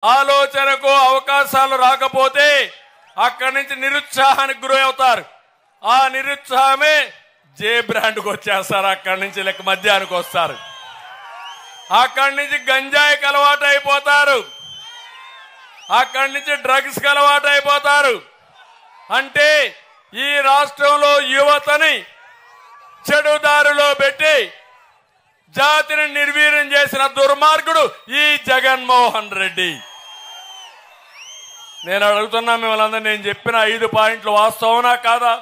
ఆలోచనకు అవకాశాలు రాకపోతే అక్కడి నుంచి నిరుత్సాహానికి గురవుతారు. ఆ నిరుత్సాహమే జే బ్రాండ్కి వచ్చేస్తారు. అక్కడి నుంచి లెక్క మద్యానికి వస్తారు. అక్కడి నుంచి గంజాయికి అలవాటు అయిపోతారు. అక్కడి నుంచి డ్రగ్స్కి అలవాటు అయిపోతారు. అంటే ఈ రాష్ట్రంలో యువతని చెడుదారిలో పెట్టి జాతిని నిర్వీర్యం చేసిన దుర్మార్గుడు ఈ జగన్మోహన్ రెడ్డి. నేను అడుగుతున్నా మిమ్మల్ని అందరూ, నేను చెప్పిన 5 పాయింట్లు వాస్తవనా కాదా?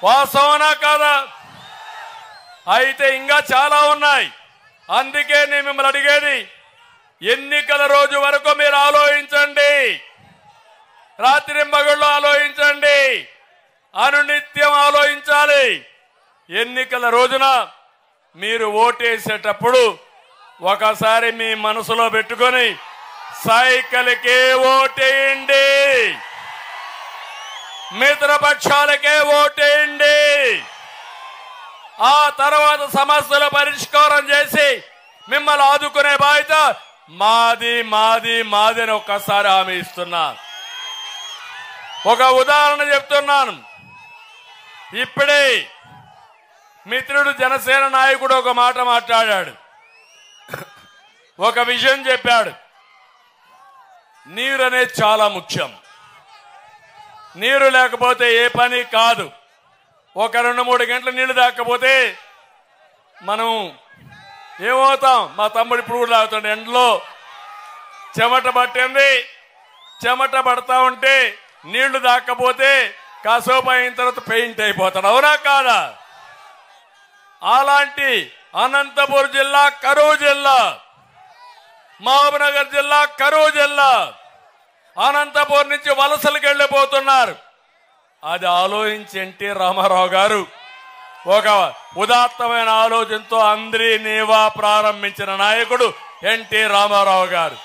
వాస్తవనా కాదా? అయితే ఇంకా చాలా ఉన్నాయి. అందుకే నేను మిమ్మల్ని అడిగేది, ఎన్నికల రోజు వరకు మీరు ఆలోచించండి, రాత్రింబగళ్ళు ఆలోచించండి, అనునిత్యం ఆలోచించాలి. ఎన్నికల రోజున మీరు ఓటేసేటప్పుడు ఒకసారి మీ మనసులో పెట్టుకొని సైకిల్కే ఓటేయండి, మిత్రపక్షాలకే ఓటేయండి. ఆ తర్వాత సమస్యల పరిష్కారం చేసి మిమ్మల్ని ఆదుకునే బాధ్యత మాది మాది మాది అని ఒక్కసారి హామీ ఇస్తున్నా. ఒక ఉదాహరణ చెప్తున్నాను. ఇప్పుడే మిత్రుడు జనసేన నాయకుడు ఒక మాట మాట్లాడాడు, ఒక విషయం చెప్పాడు. నీరు అనేది చాలా ముఖ్యం. నీరు లేకపోతే ఏ పని కాదు. ఒక 2-3 గంటల నీళ్లు తాకపోతే మనం ఏమవుతాం? మా తమ్ముడు ఇప్పుడు కూడా తాగుతాడు. ఎండలో చెమట పట్టింది, చెమట పడతా ఉంటే నీళ్లు తాకపోతే కాసేపు అయిన తర్వాత పెయింట్ అయిపోతాడు. అవునా కాదా? అలాంటి అనంతపురం జిల్లా కరువు జిల్లా, మహబూబ్నగర్ జిల్లా కరువు జిల్లా, అనంతపురం నుంచి వలసలకు వెళ్ళిపోతున్నారు. అది ఆలోచించి ఎన్టీ రామారావు గారు ఒక ఉదాత్తమైన ఆలోచనతో అంద్రీ నీవా ప్రారంభించిన నాయకుడు ఎన్టీ రామారావు గారు.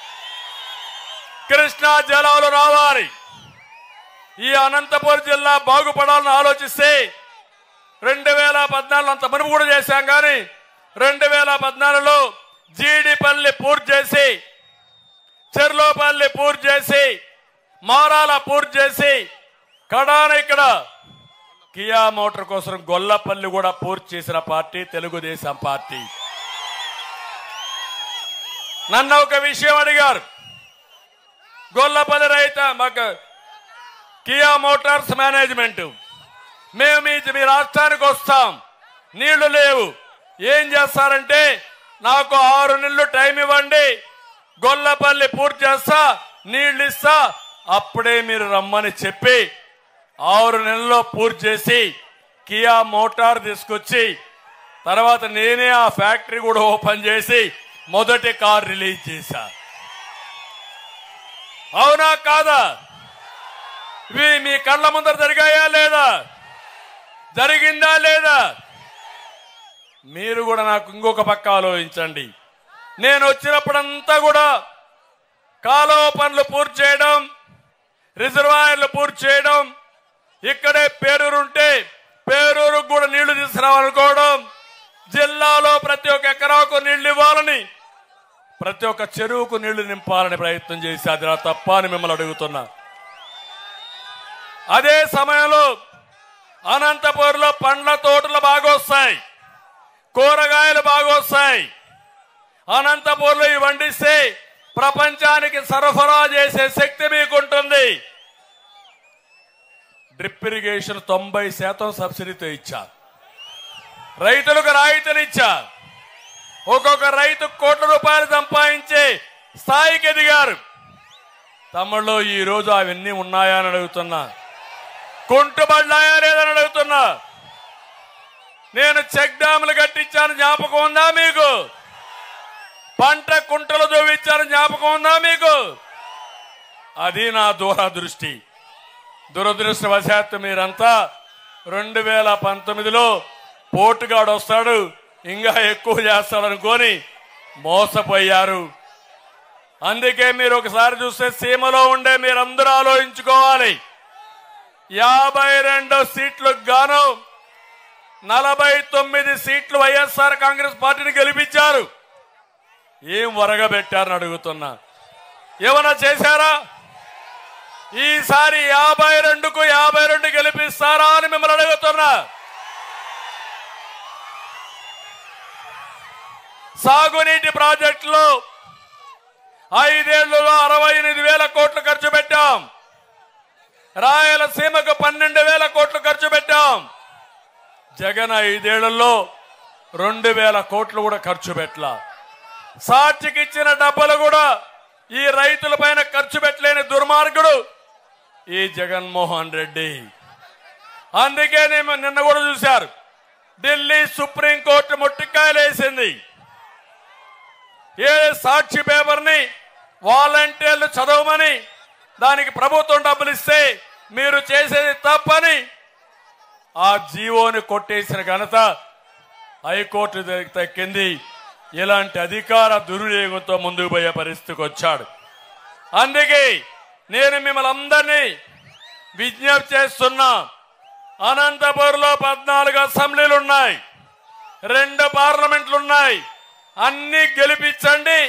కృష్ణా జలాలు రావాలి, ఈ అనంతపురం జిల్లా బాగుపడాలని ఆలోచిస్తే 2014 అంత మనము కూడా చేశాం. కానీ 2014లో జీడిపల్లి పూర్తి చేసి, చెర్లోపల్లి పూర్తి చేసి, మారాల పూర్తి చేసి, కడాన ఇక్కడ కియా మోటార్ కోసం గొల్లపల్లి కూడా పూర్తి చేసిన పార్టీ తెలుగుదేశం పార్టీ. నన్ను ఒక విషయం అడిగారు, గొల్లపల్లి రైతు మాకు కియా మోటార్స్ మేనేజ్మెంట్, మేము మీ రాష్ట్రానికి వస్తాం, నీళ్లు లేవు, ఏం చేస్తారంటే నాకు 6 నెలలు టైం ఇవ్వండి, గొల్లపల్లి పూర్తి చేస్తా, నీళ్లు ఇస్తా, అప్పుడే మీరు రమ్మని చెప్పి 6 నెలల్లో పూర్తి చేసి కియా మోటార్ తీసుకొచ్చి తర్వాత నేనే ఆ ఫ్యాక్టరీ కూడా ఓపెన్ చేసి మొదటి కార్ రిలీజ్ చేశా. అవునా కాదా? ఇవి మీ కళ్ళ ముందర జరిగాయా లేదా? జరిగిందా లేదా? మీరు కూడా నాకు ఇంకొక పక్క ఆలోచించండి. నేను వచ్చినప్పుడంతా కూడా కాలువ పనులు పూర్తి చేయడం, రిజర్వాయర్లు పూర్తి చేయడం, ఇక్కడే పేరూరు ఉంటే పేరూరుకు కూడా నీళ్లు తీసుకురావాలనుకోవడం, జిల్లాలో ప్రతి ఒక్క ఎకరాకు నీళ్లు ఇవ్వాలని, ప్రతి ఒక్క చెరువుకు నీళ్లు నింపాలని ప్రయత్నం చేసి అది నా తప్ప అని మిమ్మల్ని అడుగుతున్నా. అదే సమయంలో అనంతపురంలో పండ్ల తోటలు బాగా వస్తాయి, కూరగాయలు బాగా వస్తాయి. అనంతపురంలో ఇవి వండిస్తే ప్రపంచానికి సరఫరా చేసే శక్తి మీకుంటుంది. డ్రిప్ ఇరిగేషన్ 90% సబ్సిడీతో ఇచ్చా, రైతులకు రాయితీలు ఇచ్చా, ఒక్కొక్క రైతు కోట్ల రూపాయలు సంపాదించే స్థాయికి ఎదిగారు. తమ్ముళ్ళు ఈ రోజు అవన్నీ ఉన్నాయా అని అడుగుతున్నా, కుంటుబడ్డాయా లేదని అడుగుతున్నా. నేను చెక్ డ్యాములు కట్టించాను, జ్ఞాపకం ఉందా మీకు? పంట కుంటలు దోవించాను, జ్ఞాపకం ఉందా మీకు? అది నా దూరదృష్టి. దురదృష్టవశాత్తు మీరంతా 2019లో పోటుగాడు వస్తాడు ఇంకా ఎక్కువ చేస్తాడనుకొని మోసపోయారు. అందుకే మీరు ఒకసారి చూస్తే సీమలో ఉండే మీరందరూ ఆలోచించుకోవాలి. 52 సీట్లకు గాను 49 సీట్లు వైఎస్ఆర్ కాంగ్రెస్ పార్టీని గెలిపించారు. ఏం వరగబెట్టారని అడుగుతున్నా. ఏమన్నా చేశారా? ఈసారి 52కు 52 గెలిపిస్తారా అని మిమ్మల్ని అడుగుతున్నా. సాగునీటి ప్రాజెక్టులో 5 ఏళ్లలో 68,000 కోట్లు ఖర్చు పెట్టాం. రాయలసీమకు 12,000 కోట్లు ఖర్చు పెట్టాం. జగన్ 5 ఏళ్లలో 2,000 కోట్లు కూడా ఖర్చు పెట్టలా. సాక్షికి ఇచ్చిన డబ్బులు కూడా ఈ రైతుల పైన ఖర్చు పెట్టలేని దుర్మార్గుడు ఈ జగన్మోహన్ రెడ్డి. అందుకే నిన్న కూడా చూశారు, ఢిల్లీ సుప్రీంకోర్టు ముట్టికాయలేసింది. ఏ సాక్షి పేపర్ని వాలంటీర్లు చదవమని, దానికి ప్రభుత్వం డబ్బులు ఇస్తే మీరు చేసేది తప్పని ఆ జీవోని కొట్టేసిన ఘనత హైకోర్టు దక్కింది. ఇలాంటి అధికార దుర్వినియోగంతో ముందుకు పోయే పరిస్థితికి వచ్చాడు. అందుకే నేను మిమ్మల్ని అందరినీ విజ్ఞప్తి చేస్తున్నా. అనంతపురంలో 14 అసెంబ్లీలు ఉన్నాయి, 2 పార్లమెంట్లు ఉన్నాయి. అన్ని గెలిపించండి,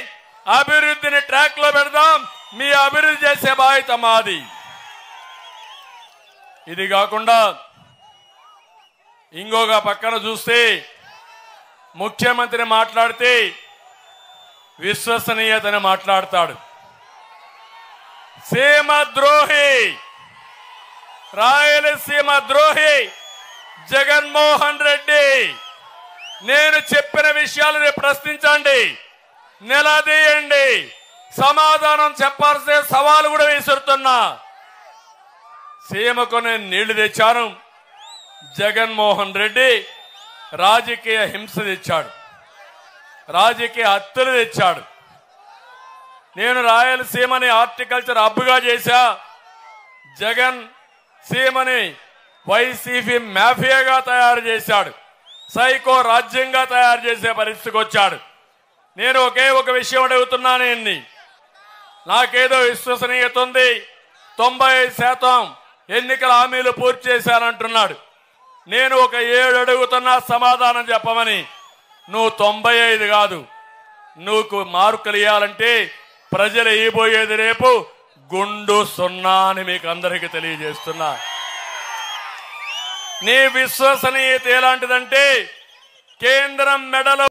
అభివృద్ధిని ట్రాక్ లో పెడదాం. మీ అభివృద్ధి చేసే బాధ్యత మాది. ఇది కాకుండా ఇంకొక పక్కన చూస్తే ముఖ్యమంత్రి మాట్లాడితే విశ్వసనీయతని మాట్లాడతాడు. సీమ ద్రోహి, రాయలసీమ ద్రోహి జగన్మోహన్ రెడ్డి. నేను చెప్పిన విషయాలను ప్రశ్నించండి, నిలదీయండి, సమాధానం చెప్పాల్సిన సవాలు కూడా విసురుతున్నా. సీమకు నేను నీళ్లు తెచ్చాను. జగన్మోహన్ రెడ్డి రాజకీయ హింస తెచ్చాడు, రాజకీయ హత్యలు తెచ్చాడు. నేను రాయలసీమని హార్టికల్చర్ హబ్గా చేశా. జగన్ సీమని వైసీపీ మాఫియాగా తయారు చేశాడు, సైకో రాజ్యంగా తయారు చేసే పరిస్థితికి వచ్చాడు. నేను ఒకే ఒక విషయం అడుగుతున్నాను. నాకేదో విశ్వసనీయత ఉంది, 95% ఎన్నికల హామీలు పూర్తి చేశానంటున్నాడు. నేను ఒక 7 అడుగుతున్నా సమాధానం చెప్పమని. నువ్వు 95 కాదు, నువ్వు మార్కులు ఇవ్వాలంటే ప్రజలు ఇవ్వబోయేది రేపు గుండు 0 అని మీకు అందరికీ తెలియజేస్తున్నా. నీ విశ్వసనీయత ఎలాంటిదంటే కేంద్రం మెడలో